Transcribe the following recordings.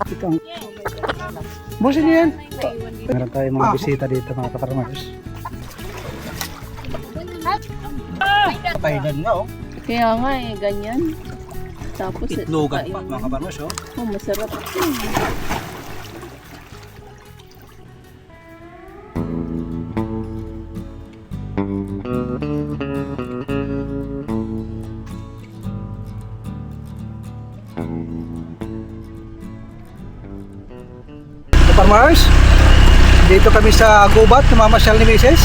Ito ang... Busin niyo yan. Meron tayong mga bisita dito mga kaparmers. Kainan nga oh. Kaya nga eh, ganyan. Tapos Itlogan pa mga kaparmers oh. Oh, masarap. Farmers, dito kami sa gubat, namamasyal ni Mrs.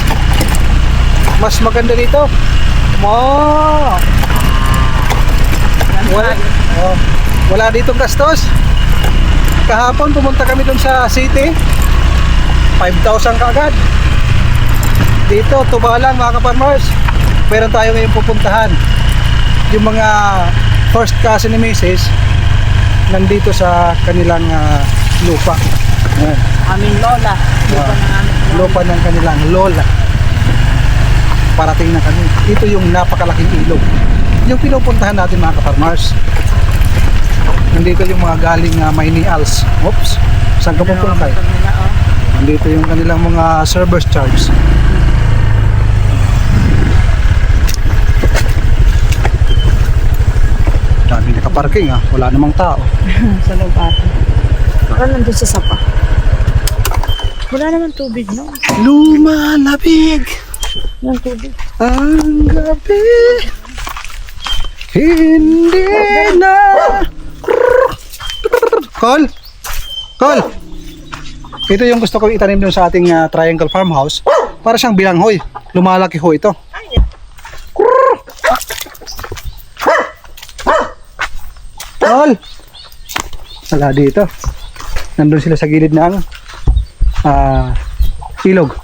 Mas maganda dito. Wala ditong gastos. Kahapon pumunta kami dun sa city, 5,000 kaagad. Dito, tuba lang mga ka-farmers. Meron tayo ngayong pupuntahan. Yung mga first cousin ni Mrs. nandito sa kanilang lupa. Ayan. Aming lola. Lupa ng kanilang lola. Parating na kami. Ito yung napakalaking ilog. Yung pinupuntahan natin mga ka-farmers. Nandito yung mga galing Maynials. Oops. Saan ka pupunta? Nandito yung kanilang mga service charge. Dami nakaparking ha. Wala namang tao. Sa lubata. Parang nandun sa sapa. Wala naman tubig, no? Lumalabig Walang tubig. ang gabi. Hindi na. Col! Col! Ito yung gusto kong itanim dun sa ating triangle farmhouse. Para siyang bilanghoy. Lumalaki ho ito. Col! Wala dito. Nandun sila sa gilid ng ilog.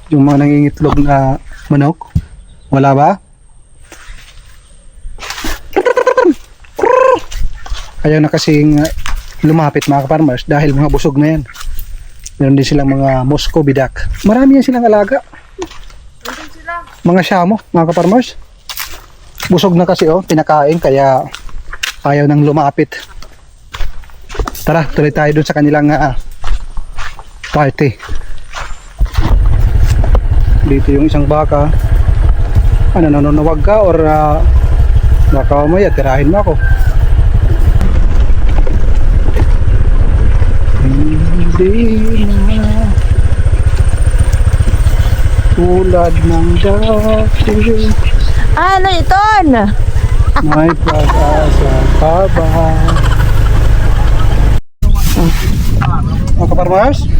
Yung mga nangingitlog na manok. Wala ba? Ayaw na kasing lumapit mga farmers dahil mga busog na yan. Meron din silang mga Muscovy duck. Marami yan silang alaga. Mga syamo mga farmers. Busog na kasi oh, pinakain kaya ayaw nang lumapit. Tara, tuloy tayo dun sa kanilang party. Dito yung isang baka. Ano, nanonawag ka or baka umaya, tirahin mo ako. Hindi na tulad ng dati. Ano ito? May pag-asa pa ba? Mga kaparmers,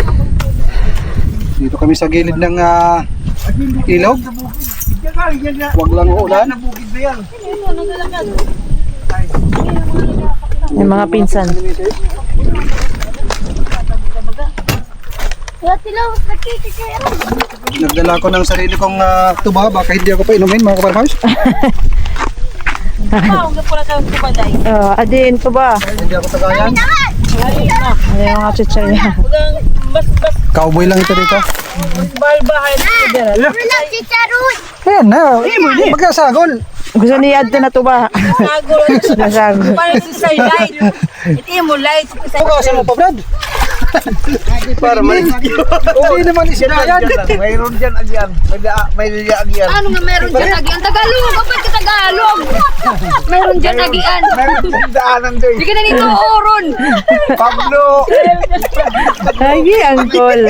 dito kami sa gilid ng ilog. Huwag lang uulan. May mga pinsan. Nagdala ko ng sarili kong tuba, baka hindi ako pa inumin mga kaparmers. Adin ko ba? Hindi ako tagayan. Ay, mga chichirya. Cowboy lang ito dito. Ayan na, magkasagol. Gusto niya adto na to ba? Nasagol. Parang sa light. Iti mo light. Pukasan mo pa, Brad. Para maligyo. Hindi naman isinayan. Mayroon dyan agyan. May liya agyan. Ano nga meron dyan agian? Tagalog. Kapag ka Tagalog. Meron dyan agian. Meron dyan daanan doon. Hindi ka na nito oron. Pablo! Ay, angkol.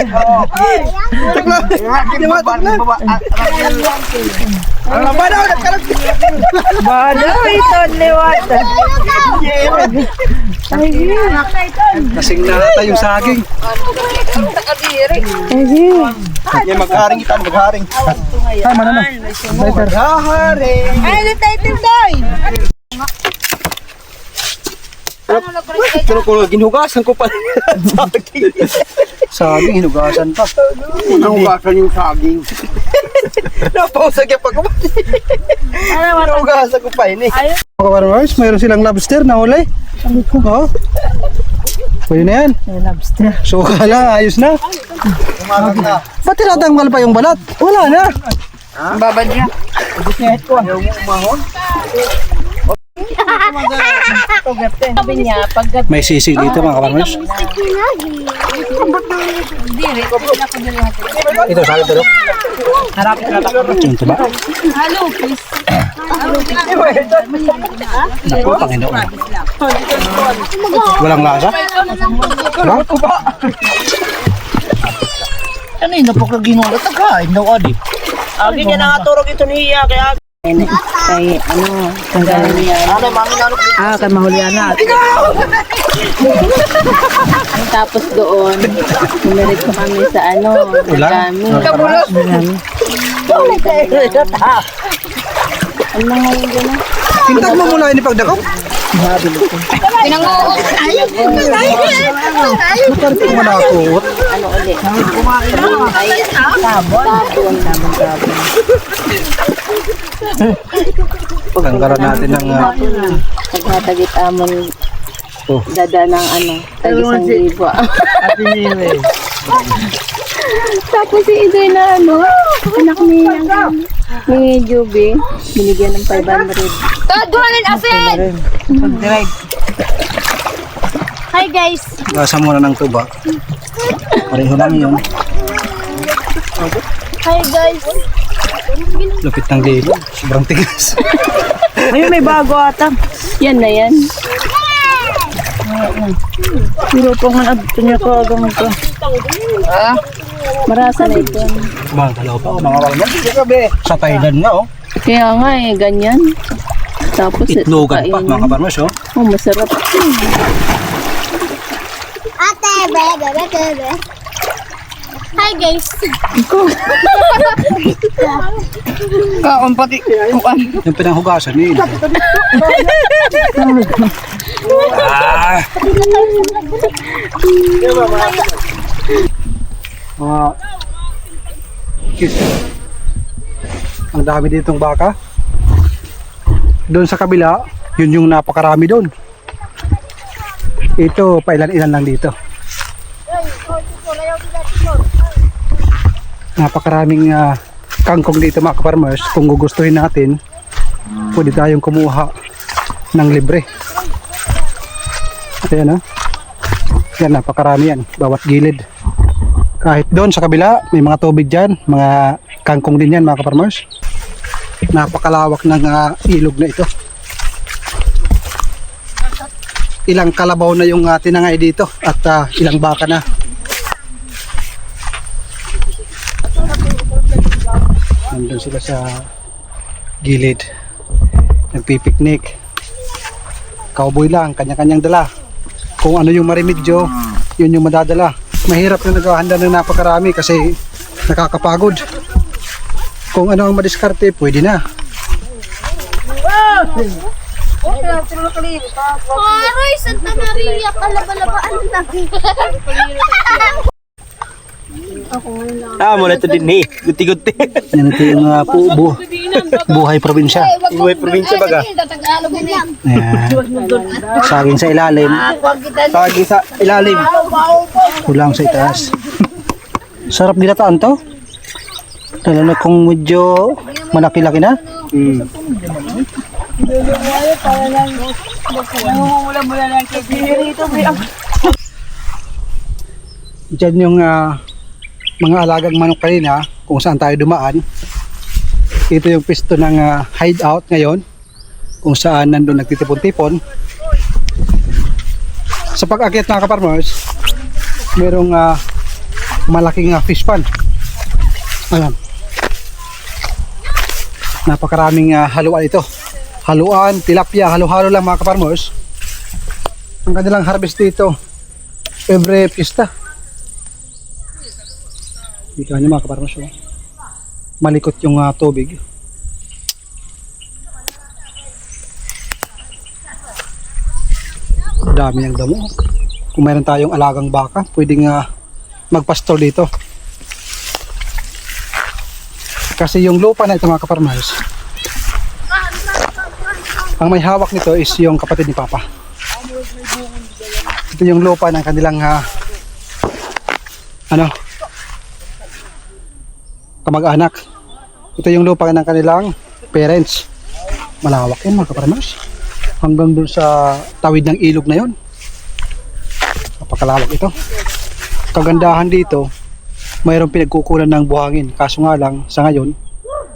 Ano ba daw? Bada, ito liwat. Kasing nata yung saging. May magharing kita, magharing. Tama na na. Magharing! Ay, the title doy. Pero kung ginugasan ko pa saging. Saging, hinugasan pa. Nahugasan yung saging. Napausag yung pagkabati. Nahugasan ko pa yun eh. Mga kaparmers, mayroon silang lobster na huli. Oh. Pwede na yan. Lobster. Suka lang, ayos na. Umagang na. Ba't tinatanggal pa yung balat? Wala na. Babad niya. Ayaw mo umahon? Sabi niya, pag May sisig dito mga kaparmers. Ito, sabi ito. Harapin na ako. Ito ba? Halo, please. Naku, Panginoon. Walang lasa? Wala? Ano yun? Napok na ginulat. Nagkain daw, adi. Agi niya nangaturog ito ni Iya. Kaya kay ano, tanggalin niya. ano, mami nanok. Kay Mahuliana. Tapos doon, pumirit ko kami sa ano, Ulan? Kabulos. Ang mga yung gano'n. Tintag mo muna ini pagdakop. Pinanguot. Makarito mo na ako. Ano ulit? Ay, sabon. Tanggalan natin ng... Naghatagit amon Oh. dada ng ano, tag-isang libo. Tapos si Idoy na ano, anak ni Juby, binigyan ng 500. Taduhanin asin. Hi guys. Gasa muna ng tuba. Pareho lang yun. Hi guys. Lupit ng dilo. Sobrang tigas. Ayun, may bago ata. Yan na yan. Pero pang manabto niya ko agang ito. Marasa na ito. Bang, dalaw pa. Mga kaparmers. Sa Thailand nga oh. Kaya nga eh, ganyan. Tapos Itlogan pa mga kaparmers oh. Oh, masarap. Ate, bebe. Hi guys. Kaon pati. Yung pinanghugasan ni Kiss. Ang dami ditong baka. Doon sa kabila, yun yung napakarami doon. Ito, pailan-ilan lang dito. Napakaraming kangkong dito mga kaparmers. Kung gugustuhin natin, pwede tayong kumuha ng libre. Ayan oh. Yan, napakarami yan. Bawat gilid. Kahit doon sa kabila, may mga tubig dyan. Mga kangkong din yan mga kaparmers. Napakalawak ng ilog na ito. Ilang kalabaw na yung tinangay dito at ilang baka na. Nandun sila sa gilid. Nagpipiknik. Cowboy lang, kanya-kanyang dala. Kung ano yung marimedyo, yun yung madadala. Mahirap na naghahanda ng napakarami kasi nakakapagod. Kung ano ang madiskarte, pwede na. Aray, Santa Maria, kalabalabaan na. Mula ito din eh. Guti-guti. Yan ito yung buhay probinsya. Buhay probinsya baga. Tagalog yan. Ayan. Saging sa ilalim, Tagi sa ilalim. kulang sa itaas. Sarap ginataan to. Lalo na kung medyo malaki-laki na. Diyan yung mga alagang manok kanina kung saan tayo dumaan. Ito yung pisto ng hideout ngayon kung saan nandun nagtitipon-tipon. Sa pag-akyat mga kaparmers, merong malaking fish pond. Ayan. Napakaraming haluan ito. Haluan, tilapia, halo-halo lang mga kaparmers. Ang kanilang harvest dito every pista. Dito nyo mga kaparmers. Malikot yung tubig. Dami ng damo. Kung meron tayong alagang baka, pwedeng magpastor dito. Kasi yung lupa na ito mga kaparmers, ang may hawak nito is yung kapatid ni Papa. Ito yung lupa ng kanilang kamag-anak. Ito yung lupa ng kanilang parents. Malawak yan mga kaparmers. hanggang dun sa tawid ng ilog na yon. Napakalawak ito. Kagandahan dito, mayroong pinagkukulan ng buhangin. Kaso nga lang, sa ngayon,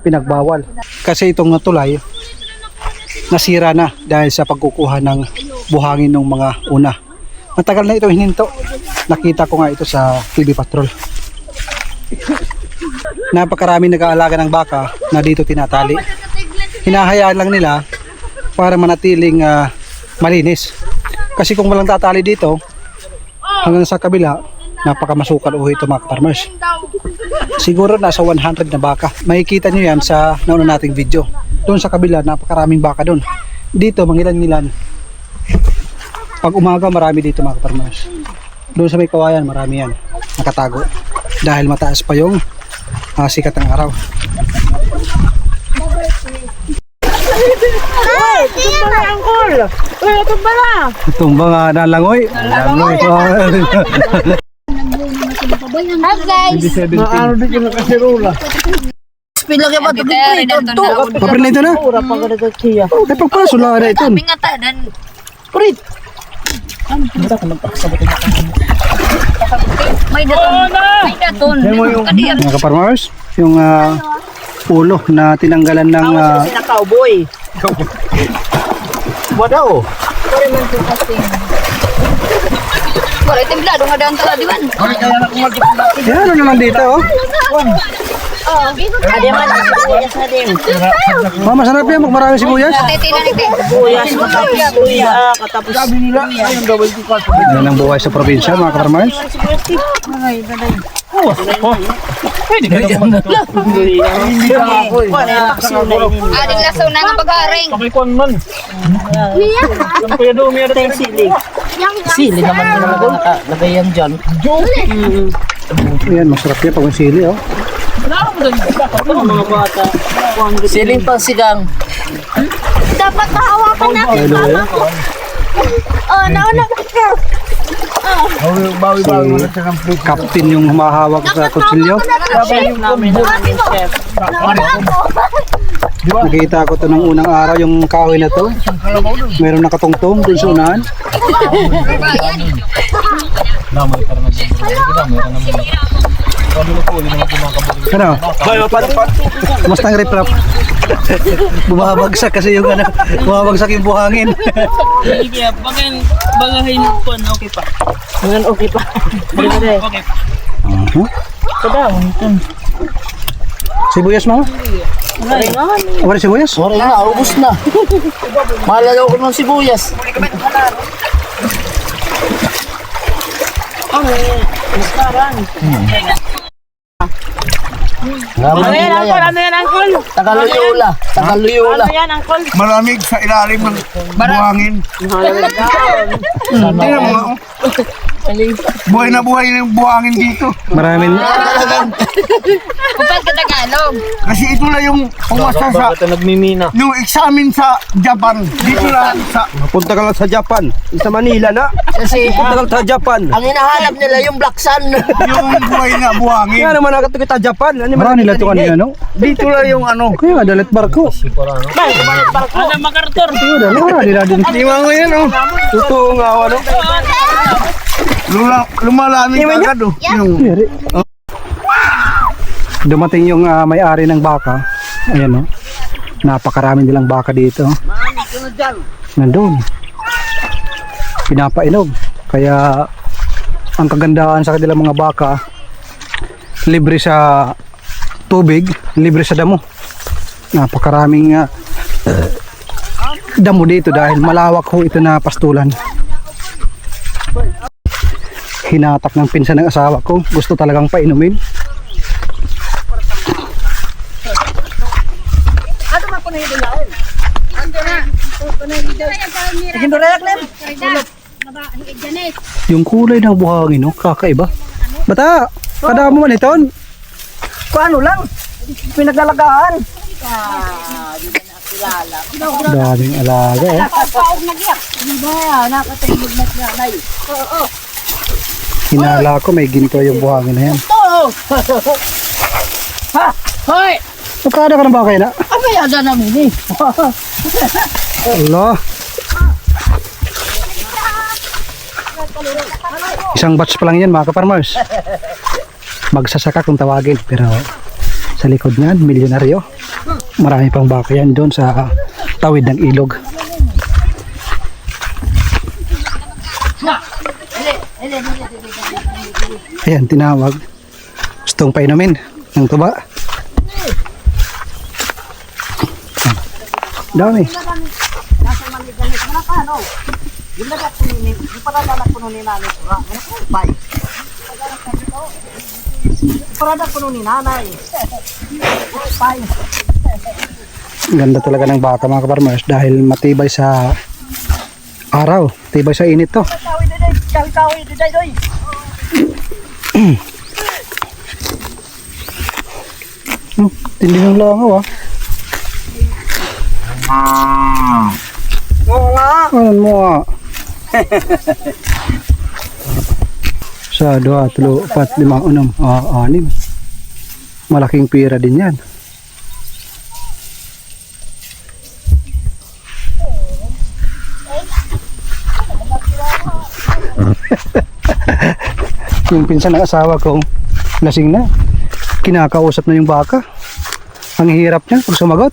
pinagbawal. Kasi itong tulay, nasira na dahil sa pagkukuha ng buhangin ng mga una. Matagal na ito hininto. Nakita ko nga ito sa TV Patrol. Napakaraming nag-aalaga ng baka na dito tinatali. Hinahayaan lang nila para manatiling malinis. Kasi kung walang tatali dito, hanggang sa kabila, napakamasukal uho ito mga farmers. Siguro nasa 100 na baka. Makikita nyo yan sa nauna nating video. Doon sa kabila, napakaraming baka doon. Dito, mangilan-ngilan. Pag umaga, marami dito mga farmers. Doon sa may kawayan, marami yan. Nakatago. Dahil mataas pa yung sikat ng araw. Tumba nga nalangoy. Nalangoy. Hi guys! Ano din yung nakasirula? Pila ka ba ito? Papel na ito na. Ay, pagpaso lang na ito. Kami nga tadan. Kurit! May daton. May daton. Kadiyan. Mga ka-farmers, yung ulo na tinanggalan ng Sina cowboy. Wadaw. Wala templado nga daan tala diwan. yan, ano naman dito oh. Ada man sibuyas na din. Masarap yan, marami sibuyas. Titinan natin. Sibuyas, katapos luya, katapos luya. Yan ang buhay sa probinsya mga ka-farmers. Ading laso na nga pagharing. Sili naman yung nakalagay dyan. Yan, masarap yan pag sili oh. Mga bata. Siling pang sigang. Dapat mahawakan natin. Ay, ano yan? Oh, nauna. Bawi-bawi wala siya ng Captain yung humahawak sa kutsilyo. Chef namin, chef. Nakita ko to ng unang araw yung kahoy na to. Meron nakatungtong dun sa unahan. Ano? Kumusta ang riprap? Bumabagsak kasi yung ano, bumabagsak yung buhangin. Sige, bagahin ko na okay pa. Ngayon okay pa. Balik-balik. Okay. Kadang. Sibuyas mo? Wala sibuyas? Sorry na, ubus na. Malalaw ko ng sibuyas. Ano yan, Uncle? Tagaluyula. Tagaluyula. malamig sa ilalim ng buhangin. Tingnan mo nga, oh. Buhay na buhay na yung buhangin dito. Maraming Kupal ka Tagalog. Kasi ito na yung pumasa sa nagmimina? yung examine sa Japan. Dito lang sa Punta ka lang sa Japan. Sa Manila na. Kasi Punta ka lang sa Japan. ang hinahanap nila yung Black Sun. yung buhay na buhangin. Kaya naman nakita kita Japan. Ano marami nila ito kanina no? Dito lang yung ano. Kaya nga dalit barko. Ano, MacArthur? Kaya dalit marami nila din. Tingnan mo yan, oh. Totoo nga, ano? Lumalamig agad, oh. Yung Yari. Dumating yung may-ari ng baka. Ayan oh. Napakarami nilang baka dito. Nandun. Pinapainom. Kaya ang kagandahan sa kanilang mga baka, libre sa tubig, libre sa damo. Napakaraming damo dito dahil malawak ho ito na pastulan. Hinatak ng pinsan ng asawa ko. Gusto talagang painumin. Yung kulay ng buhangin, no? Kakaiba. Bata, kadamo man ito. Ano lang? Pinaglalagaan. Daming alaga, eh. Hinala ko, may ginto yung buhangin na yan. Hoy! Magkada ka ng baka na? Ano yada namin eh? Allah. Isang batch pa lang yan mga kaparmers. Magsasaka kung tawagin. Pero sa likod niyan, milyonaryo. Marami pang baka yan doon sa tawid ng ilog. Ayan, tinawag. Gustong painumin ng tuba. Dami. Ganda talaga ng baka mga kaparmers dahil matibay sa araw, tibay sa init to. Tindi ng langaw ah. Ano mo ah? Sa 2, 3, 4, 5, 6, 6. Malaking pira din yan. Yung pinsan ng asawa ko, lasing na. Kinakausap na yung baka. Ang hirap niya pag sumagot.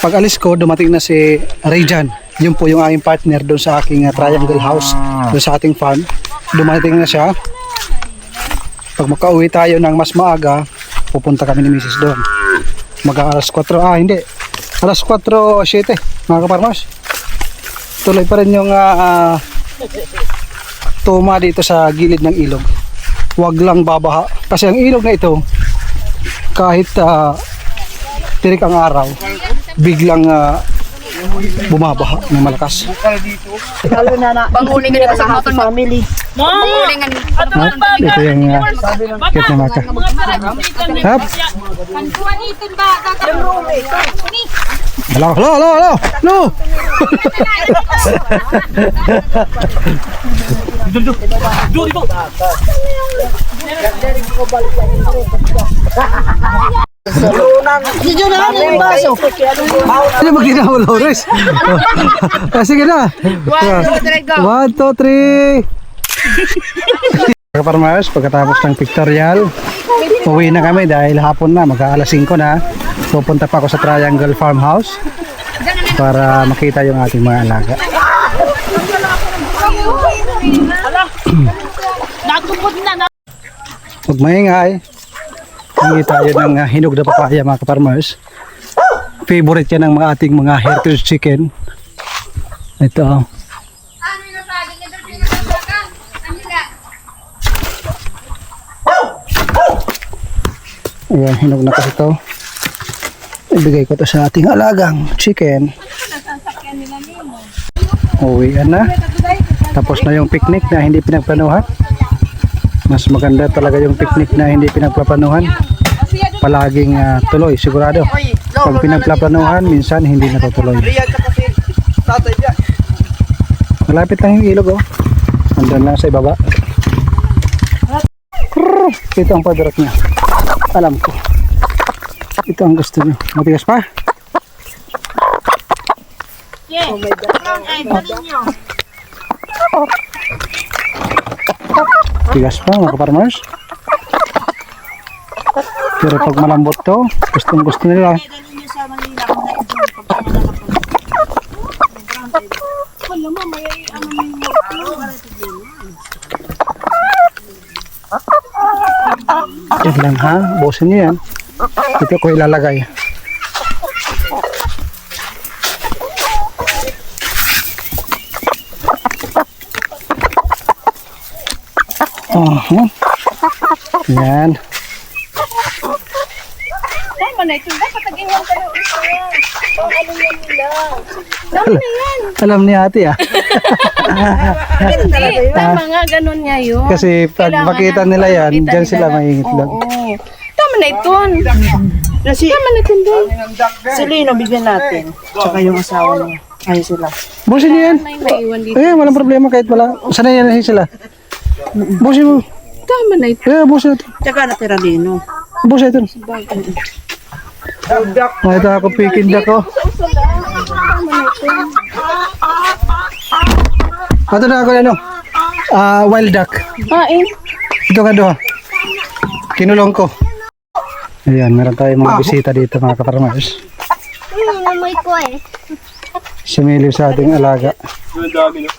Pag alis ko, dumating na si Rayjan. Yun po yung aking partner doon sa aking triangle house, doon sa ating farm. Dumating na siya. Pag makauwi tayo ng mas maaga, pupunta kami ni Mrs. doon. Mag-alas 4, hindi. Alas 4:07, mga kaparmas. Tuloy pa rin yung tuma dito sa gilid ng ilog. Huwag lang babaha. Kasi ang ilog na ito, kahit tirik ang araw, biglang bumabaha ng malakas. Panghuli ka nito sa motor mo. Panghuli nga nito. Ito yung kit na maka. Hap! Hello, hello, hello, hello! No! Ano ba ginawa, Lores? Sige na. 1, 2, 3. Kaparmers, pagkatapos ng pictorial, uwi na kami dahil hapon na, mag-aalas 5 na. Pupunta pa ako sa Triangle Farmhouse para makita yung ating mga alaga. Huwag maingay. Hingi tayo ng hinog na papaya mga kaparmers. Favorite yan ng mga ating mga heritage chicken. Ito. Ayan, hinog na kasi ito. Ibigay ko to sa ating alagang chicken. Uwian na. Tapos na yung picnic na hindi pinagplanuhan. Mas maganda talaga yung picnic na hindi pinagplanuhan. Palaging tuloy, sigurado. Pag pinagplanuhan, minsan hindi natutuloy. Malapit lang yung ilog, oh. Andun lang sa ibaba. Ito ang paderot niya. Alam ko. Ito ang gusto niyo. Matigas pa? Oh my God. Tigas pa mga kaparmers. Pero pag malambot to, gustong gusto nila. Yan lang ha, busin nyo yan. Ito ko ilalagay. Yan. Alam ni ate ah. Tama nga, ganun niya yun. Kasi pag makita nila yan, dyan sila maingit lang. Tama na ito. Tama na ito doon. Si Lino, bigyan natin. Tsaka yung asawa niya. Ayun sila. Busin nyo yan. May maiwan dito. Eh, walang problema kahit wala. Sanay yan sila. Busin mo. Tama na ito. Eh, busin ito. Tsaka natira Lino. Busin ito. Ito ako pikin ko. Ato na ako ano? Wild duck. Ito ka doon. Kinulong ko. Ayan, meron tayong mga bisita dito mga kaparmers. Namoy ko eh. Sumilip sa ating alaga. Ang dami no.